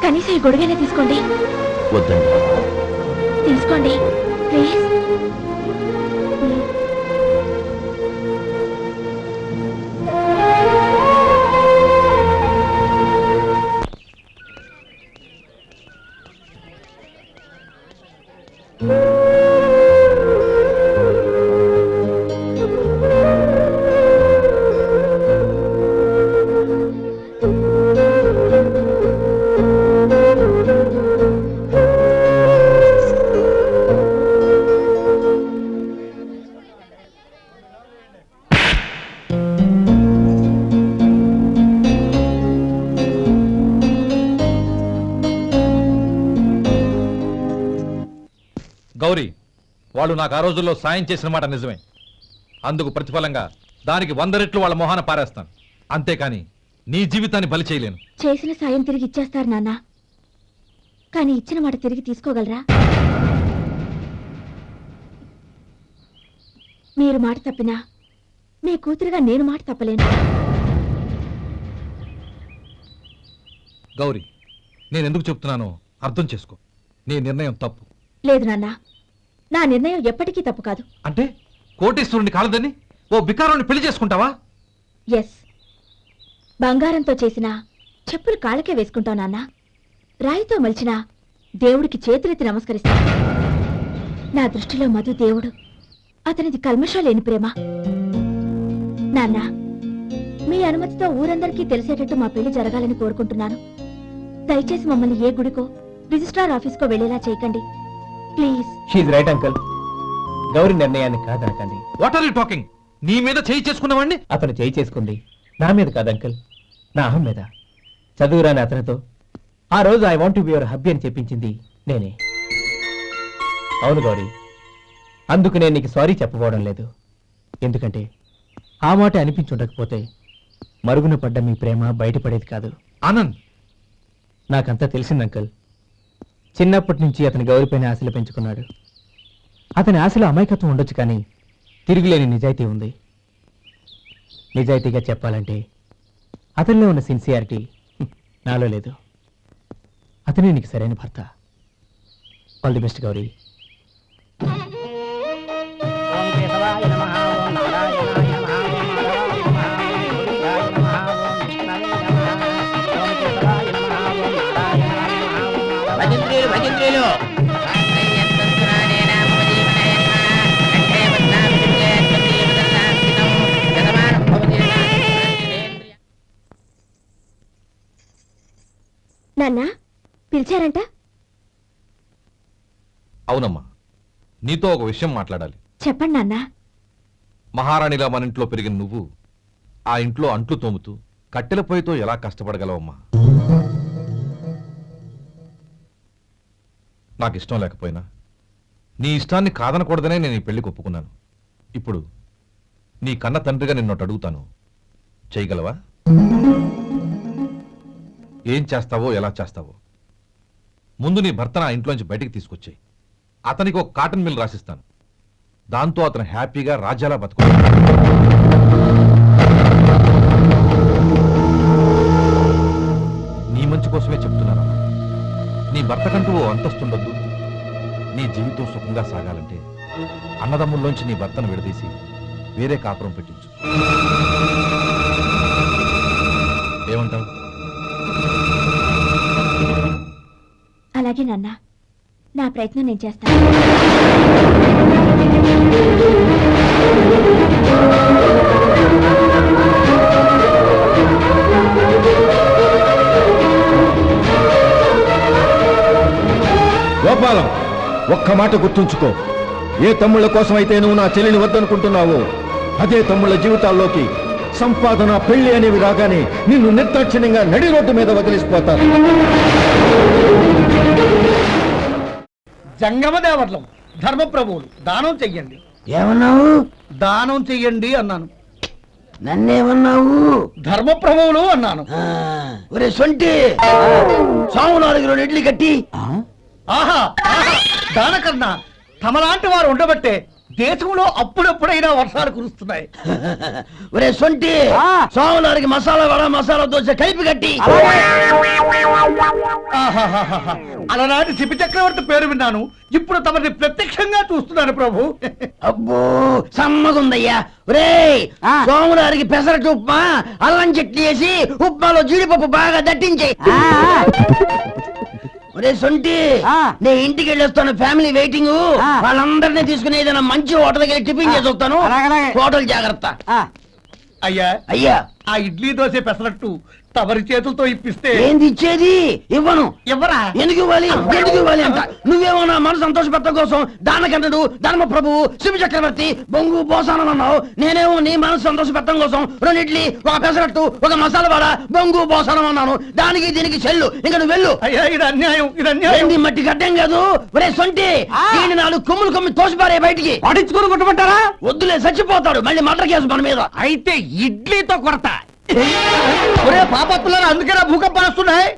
కనీసం ఈ గొడుగైనా తీసుకోండి. వద్దండి. తీసుకోండి ప్లీజ్. గౌరీ, వాళ్ళు నాకు ఆ రోజుల్లో సాయం చేసిన మాట నిజమే. అందుకు ప్రతిఫలంగా దానికి 100 రెట్లు వాళ్ళ మొహాన పారేస్తాను. అంతేకాని నీ జీవితాన్ని బలి చేయలేను. చేసిన సాయం తిరిగి ఇచ్చేస్తారు నాన్న, కానీ ఇచ్చిన మాట తిరిగి తీసుకోగలరా? మీరు మాట తప్పినా మీ కూతురుగా నేను మాట తప్పలేను. గౌరీ, నేను ఎందుకు చెప్తున్నానో అర్థం చేసుకో. నీ నిర్ణయం తప్పు. లేదు నాన్న, నా నిర్ణయం ఎప్పటికీ తప్పు కాదు. అంటే కోటీశ్వరుని కాలదని ఓ బికారాన్ని పెళ్లి చేసుకుంటావా? ఎస్, బంగారంతో చేసిన చెప్పులు కాళ్ళకే వేసుకుంటావు నాన్న. రాయితో మలిచిన దేవుడికి చేతులెత్తి నమస్కరిస్తా. నా దృష్టిలో మధు దేవుడు, అతనిది కల్మషం లేని ప్రేమ. నాన్న, మీ అనుమతితో ఊరందరికీ తెలిసేటట్టు మా పెళ్లి జరగాలని కోరుకుంటున్నాను. దయచేసి మమ్మల్ని ఏ గుడికో రిజిస్ట్రార్ ఆఫీస్కో వెళ్లేలా చేయకండి please. She's right uncle. Gauri నిర్ణయాన్ని కాదనకండి. What are you talking? నీ మీద చేయి చేసుకున్నవాడిని అతను చేయి చేసుకుంది నా మీద కాదు అంకుల్, నా అహం మీద. చదువురాని అతనితో ఆ రోజు I want to be your hubby అని చెప్పించింది నేనే. అవును గౌరీ, అందుకు నేను నీకు సారీ చెప్పబోవడం లేదు. ఎందుకంటే ఆ మాట అనిపించుండకపోతే మరుగున పడ్డ మీ ప్రేమ బయటపడేది కాదు. ఆనంద్, నాకంతా తెలిసింది అంకుల్. చిన్నప్పటి నుంచి అతని గౌరీపైన ఆశలు పెంచుకున్నాడు. అతని ఆశలో అమాయకత్వం ఉండొచ్చు, కానీ తిరుగులేని నిజాయితీ ఉంది. నిజాయితీగా చెప్పాలంటే అతనిలో ఉన్న సిన్సియారిటీ నాలో లేదు. అతనే నీకు సరైన భర్త. All the best Gauri. నాన్న, పిలిచారంట? అవునమ్మా, నీతో ఒక విషయం మాట్లాడాలి. చెప్పండి నాన్న. మహారాణిలా మన ఇంట్లో పెరిగిన నువ్వు ఆ ఇంట్లో అంట్లు తోముతూ కట్టెల పొయ్యితో ఎలా కష్టపడగలవమ్మా? నాకు ఇష్టం లేకపోయినా నీ ఇష్టాన్ని కాదనకూడదనే నేను ఈ పెళ్లికి ఒప్పుకున్నాను. ఇప్పుడు నీ కన్న తండ్రిగా నిన్నొకటి అడుగుతాను, చేయగలవా? ఏం చేస్తావో, ఎలా చేస్తావో ముందు నీ భర్తను ఆ ఇంట్లోంచి బయటికి తీసుకొచ్చాయి. అతనికి ఒక కాటన్ మిల్ రాసిస్తాను. దాంతో అతను హ్యాపీగా రాజ్యాలా బతుకుతాడు. నీ మంచి కోసమే చెప్తున్నాను. నీ భర్తకంటూ ఓ అంతస్తుండొద్దు. నీ జీవితం సుఖంగా సాగాలంటే అన్నదమ్ముల్లోంచి నీ భర్తను విడదీసి వేరే కాపురం పెట్టించు. ఏమంటావు? అలాగే నాన్న, నా ప్రయత్నం నేను చేస్తాను. గోపాలం, ఒక్క మాట గుర్తుంచుకో. ఏ తమ్ముళ్ళ కోసమైతే నువ్వు నా చెల్లిని వద్దనుకుంటున్నావో అదే తమ్ముళ్ళ జీవితాల్లోకి సంపాదన, పెళ్లి అనేవి రాగానే నిన్ను నిర్దాక్షిణ్యంగా నడి రోడ్డు మీద వదిలిసిపోతారు. జంగమ దేవతలం, ధర్మప్రభువులు, దానం చెయ్యండి. ఏమన్నావు? దానం చెయ్యండి అన్నాను. నన్నేమన్నావు? ధర్మప్రభువులు అన్నాను. ఒరే సొంటి, సోమవారికి 2 ఇడ్లీ కట్టి. ఆహా ఆహా, దానకన్నా తమలాంటి వారు ఉండబట్టే దేశంలో అప్పుడెప్పుడైనా వర్షాలు కురుస్తున్నాయి. ఒరే సొంటి, సోమవారికి మసాలా వడ మసాలా దోశ కలిపి కట్టి. ఆహాహాహా, అలనాటి శిపి చక్రవర్తి పేరు విన్నాను, ఇప్పుడు తమని ప్రత్యక్షంగా చూస్తున్నాను ప్రభు. అబ్బో సమ్మగుందయ్యా. ఒరే సోమవారికి పెసరట్టు ఉప్మా, అల్లం చట్నీ వేసి ఉప్మాలో జీడిపప్పు బాగా దట్టించే. ఒరే సొంటి, నేను ఇంటికి వెళ్ళొస్తాను, ఫ్యామిలీ వెయిటింగ్. వాళ్ళందరినీ తీసుకుని ఏదైనా మంచి హోటల్ దగ్గర టిఫిన్ చేసి వస్తాను. హోటల్ జాగ్రత్త. అయ్యా అయ్యా, ఆ ఇడ్లీ దోశ పెసరట్టు తమరి చేతులతో ఇప్పిస్తే. ఏంది ఇచ్చేది? ఇవ్వను. ఎవరా? ఎందుకు ఇవ్వాలి? ఎందుకు ఇవ్వాలి అంట? నువ్వేమో నా మనసు సంతోషపెట్టడం కోసం దానకంటుడు, ధర్మ ప్రభువు, శివ చక్రవర్తి, బొంగు బోసానం అన్నావు. నేనేమో నీ మనసు సంతోషపెట్టడం కోసం 2 ఇడ్లీ, 1 పెసరట్టు, 1 మసాలా వడ, బొంగు బోసానం అన్నాను. దానికి దీనికి చెల్లు. ఇంకా నువ్వు వెళ్ళు. అయ్యా ఇది అన్యాయం, ఇది అన్యాయం. ఏంది మట్టి గడ్డం కాదు. ఒరే సొంటి, దీన్ని 4 కొమ్ములు కొమ్మి తోసిపారే బయటికి. పడించుకుని కొట్టమంటారా? వద్దులే, చచ్చిపోతాడు. మళ్ళీ మర్డర్ కేసు మన మీద. అయితే ఇడ్లీతో కొడతా. ఒరే పాపత్తులారా, అందుకేనా భూకంపాలు వస్తున్నాయి?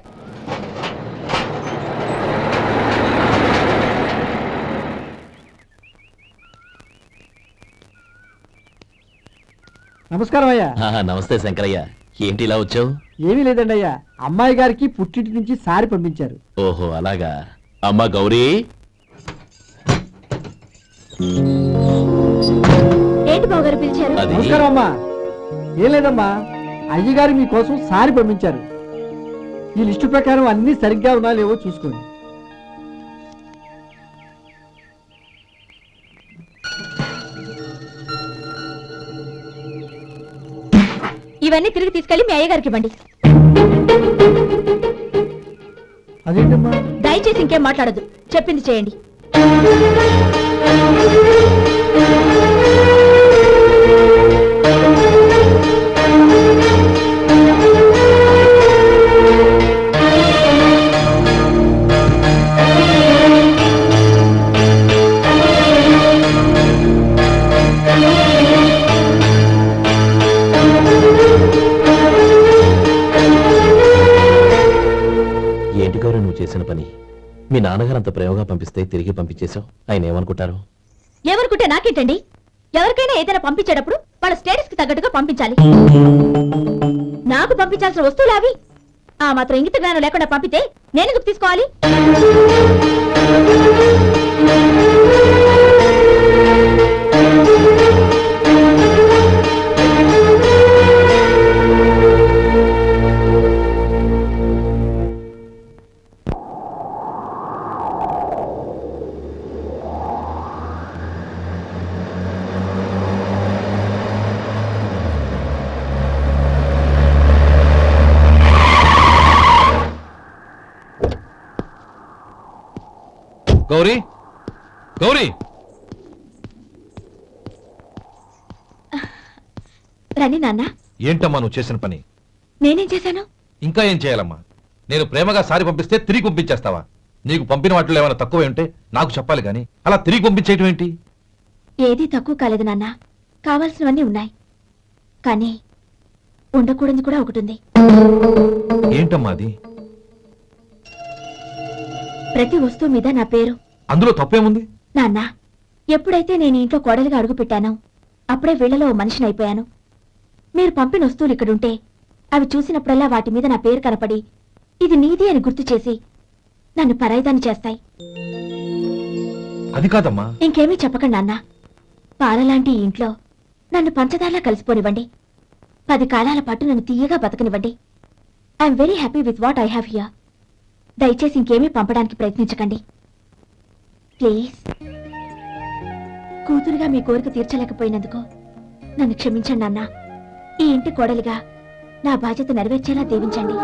నమస్కారం అయ్యా. నమస్తే శంకరయ్య, ఏంటి ఇలా వచ్చావు? ఏమీ లేదండి అయ్యా, అమ్మాయి గారికి పుట్టింటి నుంచి సారి పంపించారు. ఓహో అలాగా. అమ్మా గౌరీ, ఏంటి బావగారు పిలిచారు? అది నమస్కారం అమ్మా. ఏం లేదమ్మా, అయ్యగారు మీకోసం సారి పంపించారు. ఈ లిస్టు ప్రకారం అన్ని సరిగ్గా ఉన్నా లేవో చూసుకోండి. ఇవన్నీ తిరిగి తీసుకెళ్లి మీ అయ్యగారికి ఇవ్వండి. అదేంటమ్మా? దయచేసి ఇంకేం మాట్లాడదు, చెప్పింది చేయండి. ఏంటి గౌరీ నువ్వు చేసిన పని? మీ నాన్నగారు అంత ప్రేమగా పంపిస్తే తిరిగి పంపించేశావు. ఆయన ఏమనుకుంటారు? ఎవరుకుంటే నాకేంటండి? ఎవరికైనా ఏదైనా పంపించేటప్పుడు వాళ్ళ స్టేటస్ కి తగ్గట్టుగా పంపించాలి. నాకు పంపించాల్సిన వస్తువులు అవి. ఆ మాత్రం ఇంగిత జ్ఞానం లేకుండా పంపితే నేనెందుకు తీసుకోవాలి? గౌరీ, గౌరీ, రండి నాన్న. ఏంటమ్మా నువ్వు చేసిన పని? నేనేం చేశాను? ఇంకా ఏం చేయాలమ్మా? నేను ప్రేమగా సారి పంపిస్తే తిరిగి పంపించేస్తావా? నీకు పంపిన వాటిలో ఏమైనా తక్కువ ఉంటే నాకు చెప్పాలి కానీ అలా తిరిగి పంపించేయటం ఏంటి? ఏదీ తక్కువ కాలేదు నాన్న, కావాల్సినవన్నీ ఉన్నాయి. కానీ ఉండకూడదు కూడా ఒకటి ఉంది. ఏంటమ్మా అది? ప్రతి వస్తువు మీద నా పేరు. అందులో తప్పేముంది? నాన్న, ఎప్పుడైతే నేను ఇంట్లో కోడలిగా అడుగు పెట్టానో అప్పుడే వీళ్లలో ఓ మనిషిని అయిపోయాను. మీరు పంపిన వస్తువులు ఇక్కడుంటే అవి చూసినప్పుడల్లా వాటి మీద నా పేరు కనపడి ఇది నీది అని గుర్తు చేసి నన్ను పరాయిదాన్ని చేస్తాయి. అది కాదమ్మా. ఇంకేమీ చెప్పకండి నాన్న. పాలలాంటి ఈ ఇంట్లో నన్ను పంచదారలా కలిసిపోనివ్వండి. 10 కాలాల పాటు నన్ను తీయగా బతకనివ్వండి. I'm very happy with what I have here. దయచేసి ఇంకేమీ పంపడానికి ప్రయత్నించకండి ప్లీజ్. కూతురుగా మీ కోరిక తీర్చలేకపోయినందుకు నన్ను క్షమించండి నాన్న. ఈ ఇంటి కోడలిగా నా బాధ్యత నెరవేర్చేలా దీవించండి.